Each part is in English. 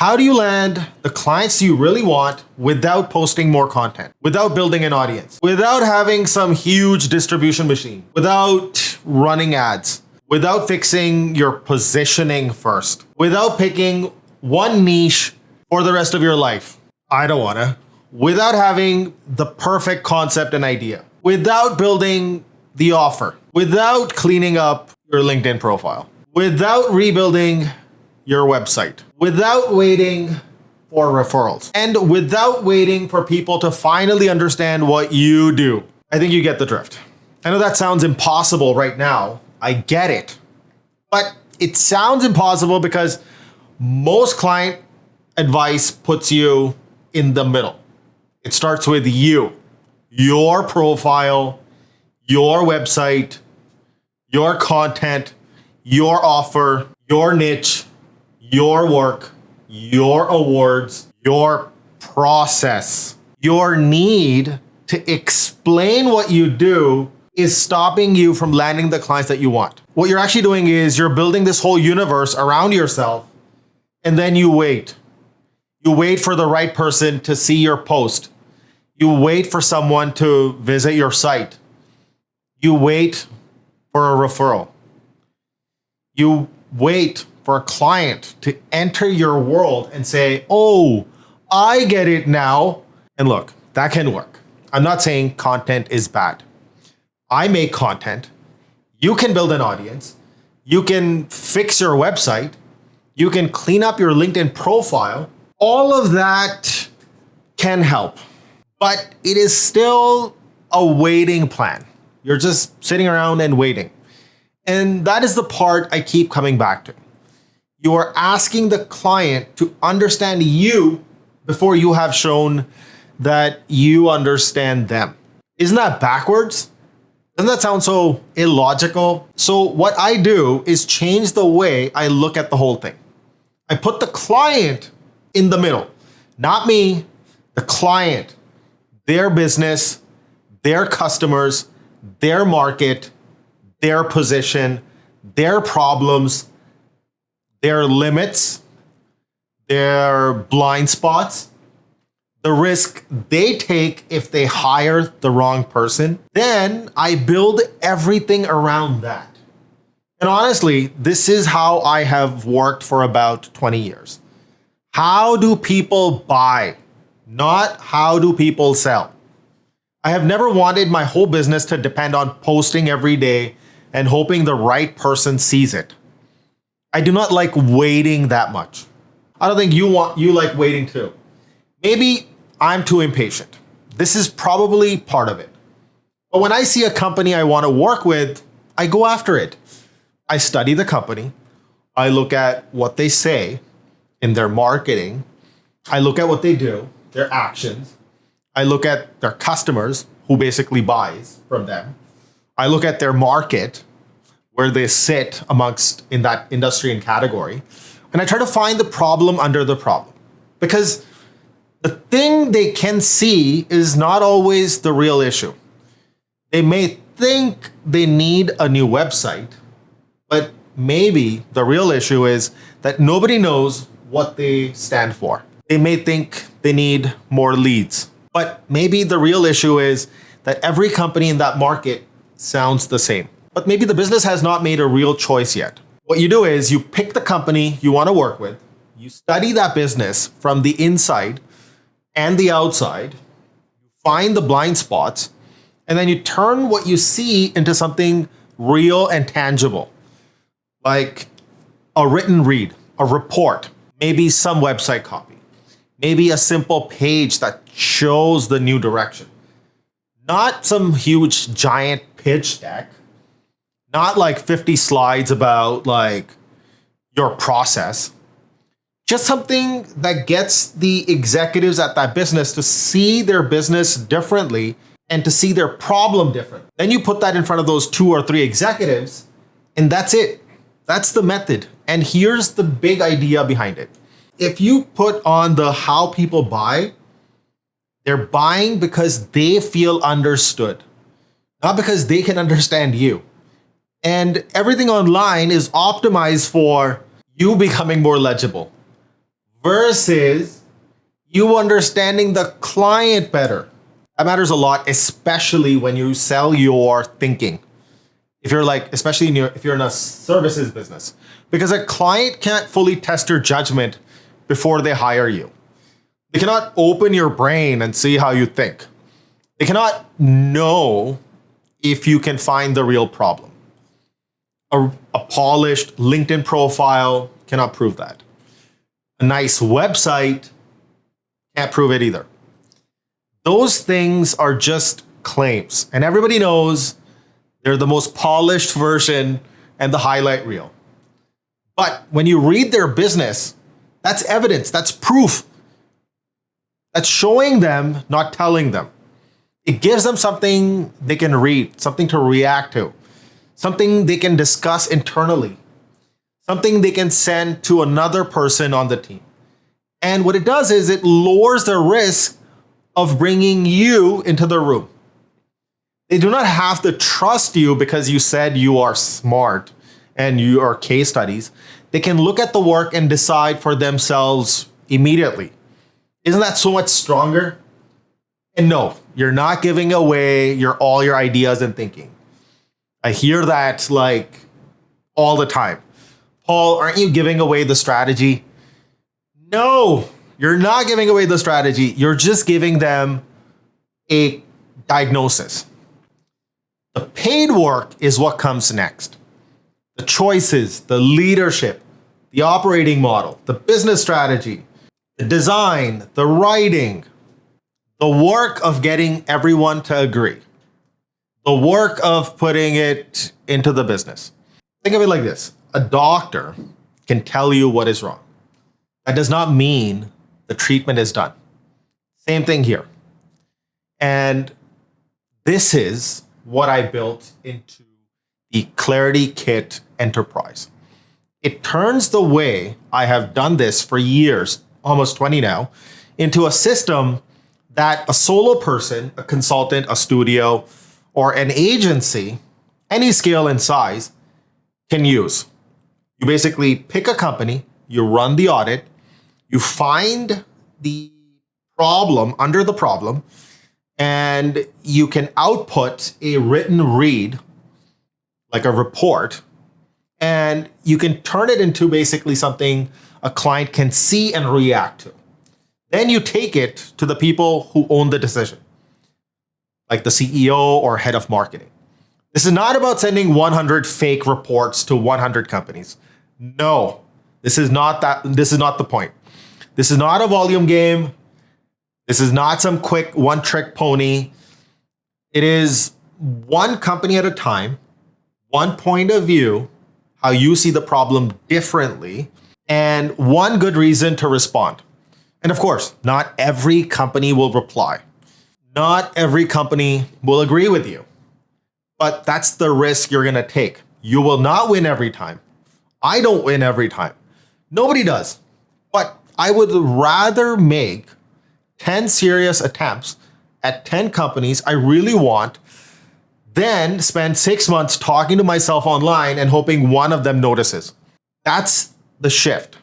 How do you land the clients you really want without posting more content, without building an audience, without having some huge distribution machine, without running ads, without fixing your positioning first, without picking one niche for the rest of your life? I don't wanna. Without having the perfect concept and idea, without building the offer, without cleaning up your LinkedIn profile, without rebuilding your website, without waiting for referrals, and without waiting for people to finally understand what you do. I think you get the drift. I know that sounds impossible right now. I get it. But it sounds impossible because most client advice puts you in the middle. It starts with you, your profile, your website, your content, your offer, your niche, your work, your awards, your process. Your need to explain what you do is stopping you from landing the clients that you want. What you're actually doing is you're building this whole universe around yourself, and then you wait. You wait for the right person to see your post. You wait for someone to visit your site. You wait for a referral. You wait for a client to enter your world and say, oh, I get it now. And look, that can work. I'm not saying content is bad. I make content. You can build an audience. You can fix your website. You can clean up your LinkedIn profile. All of that can help, but it is still a waiting plan. You're just sitting around and waiting. And that is the part I keep coming back to. You are asking the client to understand you before you have shown that you understand them. Isn't that backwards? Doesn't that sound so illogical? So what I do is change the way I look at the whole thing. I put the client in the middle, not me, the client, their business, their customers, their market, their position, their problems, their limits, their blind spots, the risk they take if they hire the wrong person. Then I build everything around that. And honestly, this is how I have worked for about 20 years. How do people buy? Not how do people sell? I have never wanted my whole business to depend on posting every day and hoping the right person sees it. I do not like waiting that much. I don't think you like waiting too. Maybe I'm too impatient. This is probably part of it. But when I see a company I want to work with, I go after it. I study the company. I look at what they say in their marketing. I look at what they do, their actions. I look at their customers, who basically buys from them. I look at their market, where they sit amongst in that industry and category. And I try to find the problem under the problem. Because the thing they can see is not always the real issue. They may think they need a new website, but maybe the real issue is that nobody knows what they stand for. They may think they need more leads, but maybe the real issue is that every company in that market sounds the same. But maybe the business has not made a real choice yet. What you do is you pick the company you want to work with, you study that business from the inside and the outside, you find the blind spots, and then you turn what you see into something real and tangible, like a written read, a report, maybe some website copy, maybe a simple page that shows the new direction. Not some huge giant pitch deck, not like 50 slides about like your process, just something that gets the executives at that business to see their business differently and to see their problem different. Then you put that in front of those 2 or 3 executives, and that's it. That's the method. And here's the big idea behind it. If you put on the how people buy, they're buying because they feel understood, not because they can understand you. And everything online is optimized for you becoming more legible versus you understanding the client better. That matters a lot, especially when you sell your thinking. If you're like, especially if you're in a services business, because a client can't fully test your judgment before they hire you. They cannot open your brain and see how you think. They cannot know if you can find the real problem. A polished LinkedIn profile cannot prove that. A nice website can't prove it either. Those things are just claims, and everybody knows they're the most polished version and the highlight reel. But when you read their business, that's evidence, that's proof. That's showing them, not telling them. It gives them something they can read, something to react to, something they can discuss internally, something they can send to another person on the team. And what it does is it lowers the risk of bringing you into the room. They do not have to trust you because you said you are smart and you are case studies. They can look at the work and decide for themselves immediately. Isn't that so much stronger? And no, you're not giving away all your ideas and thinking. I hear that like all the time. Paul, aren't you giving away the strategy? No, you're not giving away the strategy. You're just giving them a diagnosis. The paid work is what comes next. The choices, the leadership, the operating model, the business strategy, the design, the writing, the work of getting everyone to agree, the work of putting it into the business. Think of it like this. A doctor can tell you what is wrong. That does not mean the treatment is done. Same thing here. And this is what I built into the Clarity Kit Enterprise. It turns the way I have done this for years, almost 20 now, into a system that a solo person, a consultant, a studio, or an agency, any scale and size, can use. You basically pick a company, you run the audit, you find the problem under the problem, and you can output a written read, like a report, and you can turn it into basically something a client can see and react to. Then you take it to the people who own the decision, like the CEO or head of marketing. This is not about sending 100 fake reports to 100 companies. No, this is not that. This is not the point. This is not a volume game. This is not some quick one-trick pony. It is one company at a time, one point of view, how you see the problem differently, and one good reason to respond. And of course, not every company will reply. Not every company will agree with you. But that's the risk you're going to take. You will not win every time. I don't win every time. Nobody does. But I would rather make 10 serious attempts at 10 companies I really want than spend 6 months talking to myself online and hoping one of them notices. That's the shift.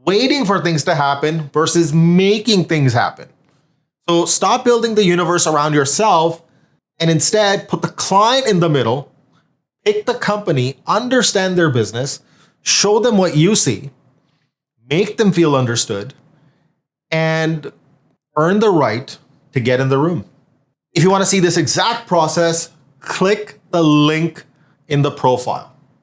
Waiting for things to happen versus making things happen. So stop building the universe around yourself and instead put the client in the middle, pick the company, understand their business, show them what you see, make them feel understood, and earn the right to get in the room. If you want to see this exact process, click the link in the profile.